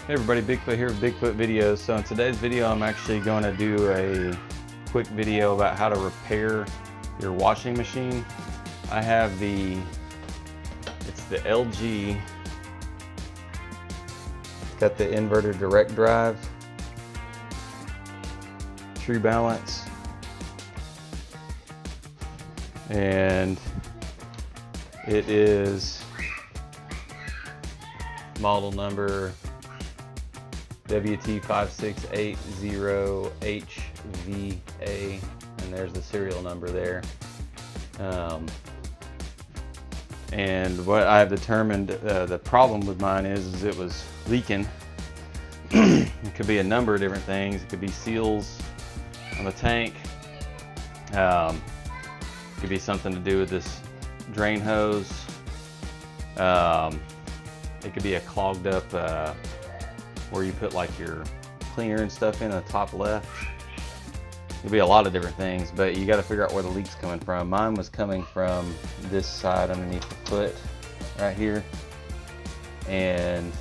Hey everybody, Bigfoot here with Bigfoot Videos. So in today's video I'm actually going to do a quick video about how to repair your washing machine. I have it's the LG. It's got the inverter direct drive, True Balance, and it is model number WT5680HVA, and there's the serial number there. And what I've determined the problem with mine is it was leaking. It could be a number of different things. It could be seals on the tank. It could be something to do with this drain hose. It could be a clogged up where you put like your cleaner and stuff in the top left. It could be a lot of different things, but you got to figure out where the leak's coming from. Mine was coming from this side underneath the foot right here, and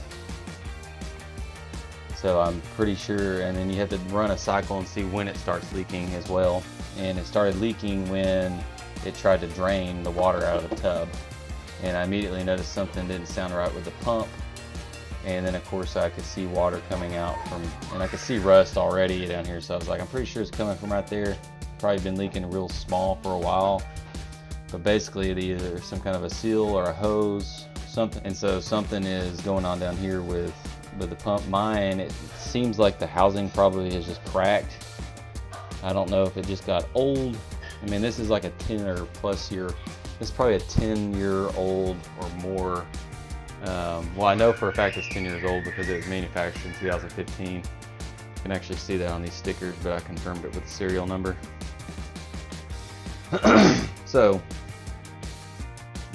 so I'm pretty sure, and then you have to run a cycle and see when it starts leaking as well. And it started leaking when it tried to drain the water out of the tub, and I immediately noticed something didn't sound right with the pump. And then of course I could see water coming out from, and I could see rust already down here, so I was like, I'm pretty sure it's coming from right there. Probably been leaking real small for a while, but basically it either some kind of a seal or a hose, something. And so something is going on down here with the pump. Mine, it seems like the housing probably has just cracked. I don't know if it just got old. I mean, this is like a 10 or plus year, this is probably a 10-year-old or more. Well, I know for a fact it's 10 years old because it was manufactured in 2015. You can actually see that on these stickers, but I confirmed it with the serial number. So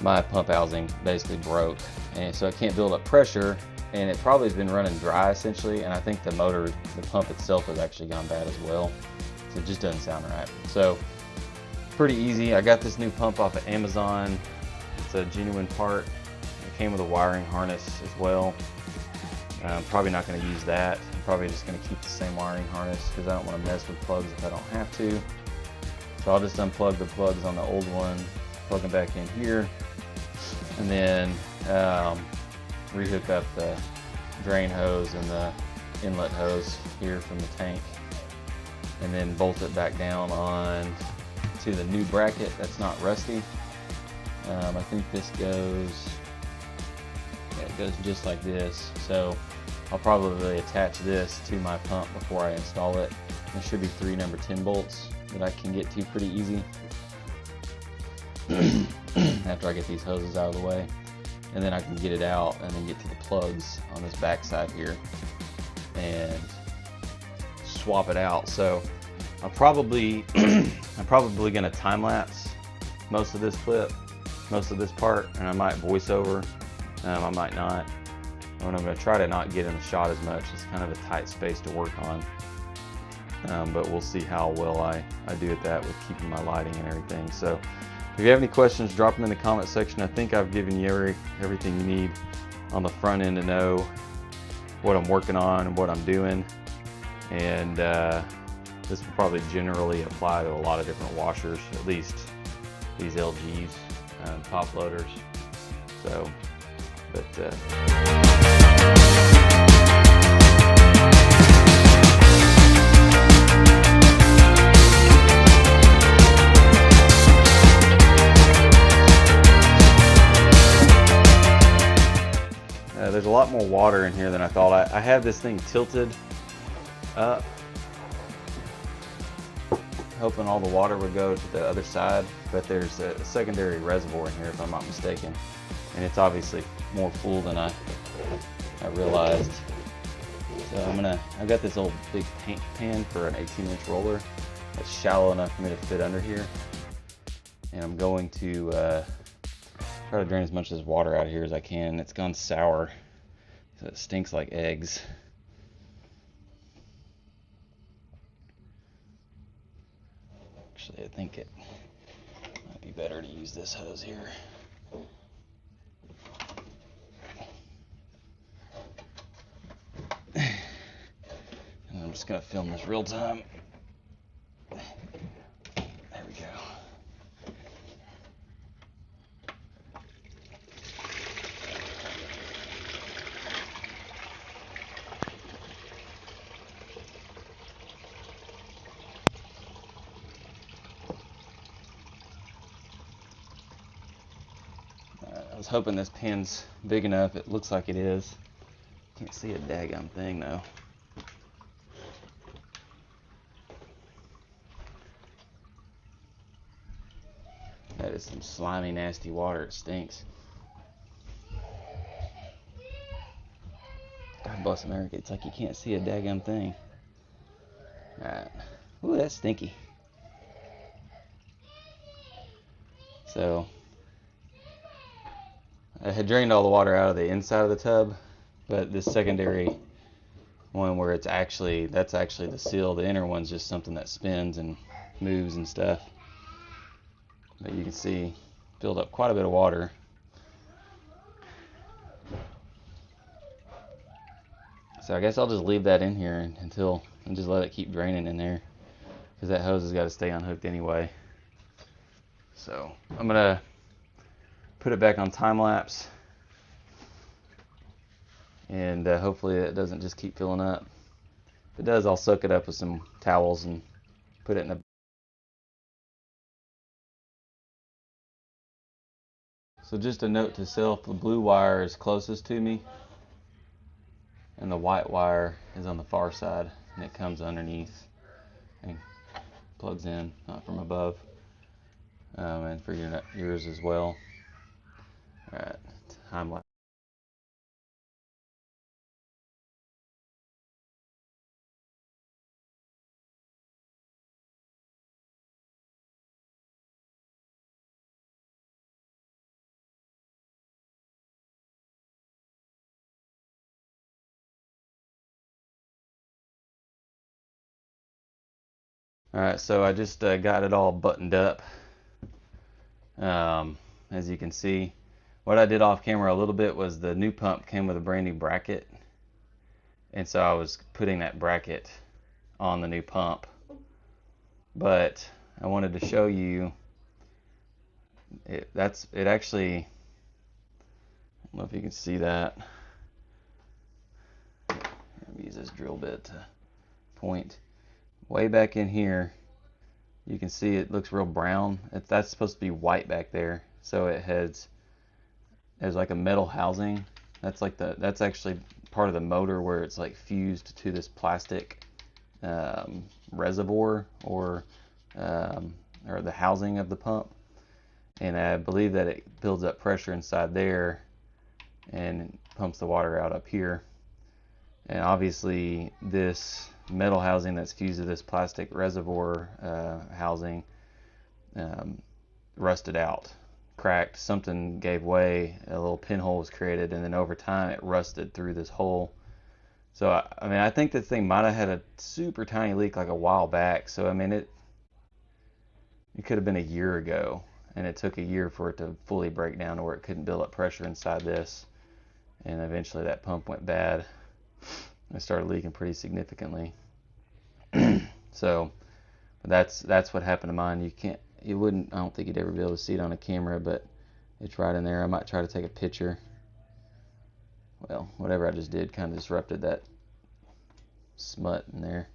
my pump housing basically broke, and so it can't build up pressure, and it probably has been running dry essentially, and I think the motor, the pump itself has actually gone bad as well, so it just doesn't sound right. So pretty easy. I got this new pump off of Amazon. It's a genuine part. It came with a wiring harness as well. I'm probably not going to use that. I'm probably just going to keep the same wiring harness because I don't want to mess with plugs if I don't have to. So I'll just unplug the plugs on the old one, plug them back in here, and then rehook up the drain hose and the inlet hose here from the tank, and then bolt it back down on to the new bracket that's not rusty. I think this goes, it goes just like this, so I'll probably attach this to my pump before I install it. There should be 3 number 10 bolts that I can get to pretty easy after I get these hoses out of the way, and then I can get it out and then get to the plugs on this back side here and swap it out. So I'm probably gonna time lapse most of this clip, most of this part, and I might voice over. I might not. And I'm going to try to not get in the shot as much. It's kind of a tight space to work on. But we'll see how well I do at that with keeping my lighting and everything. So if you have any questions, drop them in the comment section. I think I've given you everything you need on the front end to know what I'm working on and what I'm doing. And this will probably generally apply to a lot of different washers, at least these LGs, top loaders. So, but there's a lot more water in here than I thought. I have this thing tilted up, hoping all the water would go to the other side, but there's a secondary reservoir in here if I'm not mistaken, and it's obviously more full than I realized. So I've got this old big paint pan for an 18-inch roller that's shallow enough for me to fit under here, and I'm going to try to drain as much of this water out of here as I can. It's gone sour, so it stinks like eggs. Actually, I think it might be better to use this hose here. just gonna film this real time. There we go. I was hoping this pin's big enough. It looks like it is. Can't see a daggum thing though. That is some slimy, nasty water. It stinks. God bless America. It's like you can't see a daggum thing. Alright. Ooh, that's stinky. So, I had drained all the water out of the inside of the tub, but this secondary one where that's actually the seal. The inner one's just something that spins and moves and stuff. But you can see, filled up quite a bit of water. So I guess I'll just leave that in here until, and just let it keep draining in there, because that hose has got to stay unhooked anyway. So I'm gonna put it back on time lapse, and hopefully it doesn't just keep filling up. If it does, I'll soak it up with some towels and put it in the. So just a note to self, the blue wire is closest to me, and the white wire is on the far side, and it comes underneath and plugs in, not from above, and for yours as well. All right, time lapse. All right, so I just got it all buttoned up. As you can see, what I did off camera a little bit was the new pump came with a brand new bracket, and so I was putting that bracket on the new pump. But I wanted to show you it actually, I don't know if you can see that. Let me use this drill bit to point. Way back in here, you can see it looks real brown. That's supposed to be white back there. So there's like a metal housing. That's actually part of the motor where it's like fused to this plastic reservoir or the housing of the pump. And I believe that it builds up pressure inside there and pumps the water out up here. And obviously this metal housing that's fused to this plastic reservoir housing rusted out, cracked, something gave way, a little pinhole was created, and then over time it rusted through this hole. So I mean, I think this thing might have had a super tiny leak like a while back. So I mean, it could have been a year ago, and it took a year for it to fully break down to where it couldn't build up pressure inside this, and eventually that pump went bad. It started leaking pretty significantly. So that's what happened to mine. I don't think you'd ever be able to see it on a camera, but it's right in there. I might try to take a picture. Well, whatever I just did kind of disrupted that smut in there.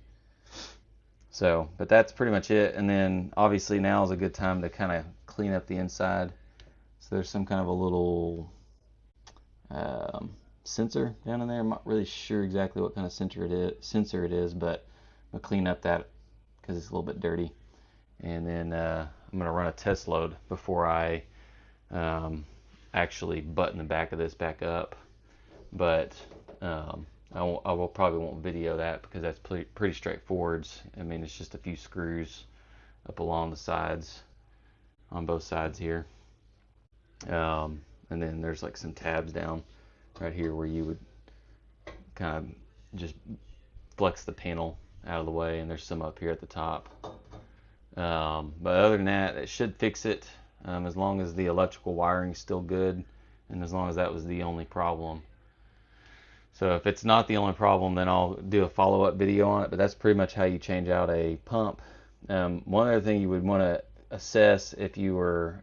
So, but that's pretty much it. And then obviously now is a good time to kind of clean up the inside. So there's some kind of a little sensor down in there. I'm not really sure exactly what kind of sensor it is, but I'm gonna clean up that because it's a little bit dirty. And then I'm gonna run a test load before I actually button the back of this back up. But probably won't video that because that's pretty straightforward. I mean, it's just a few screws up along the sides on both sides here. And then there's like some tabs down right here where you would kind of just flex the panel out of the way, and there's some up here at the top. But other than that, it should fix it as long as the electrical wiring is still good, and as long as that was the only problem. So if it's not the only problem, then I'll do a follow-up video on it, but that's pretty much how you change out a pump. One other thing you would want to assess if you were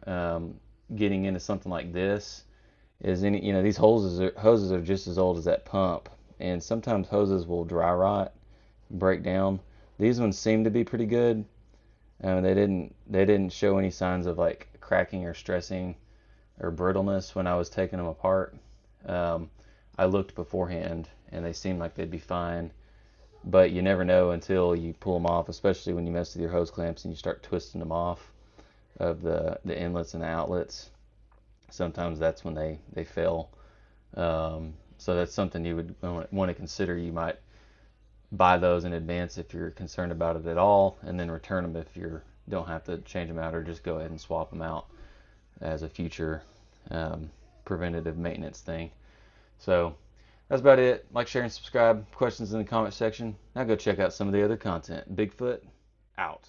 getting into something like this is these hoses are just as old as that pump, and sometimes hoses will dry rot, break down. These ones seem to be pretty good. They didn't show any signs of like cracking or stressing or brittleness when I was taking them apart. I looked beforehand and they seemed like they'd be fine, but you never know until you pull them off, especially when you mess with your hose clamps and you start twisting them off of the inlets and the outlets. Sometimes that's when they fail. So that's something you would want to consider. You might buy those in advance if you're concerned about it at all, and then return them if you don't have to change them out, or just go ahead and swap them out as a future preventative maintenance thing. So that's about it. Like, share, and subscribe. Questions in the comment section. Now go check out some of the other content. Bigfoot out.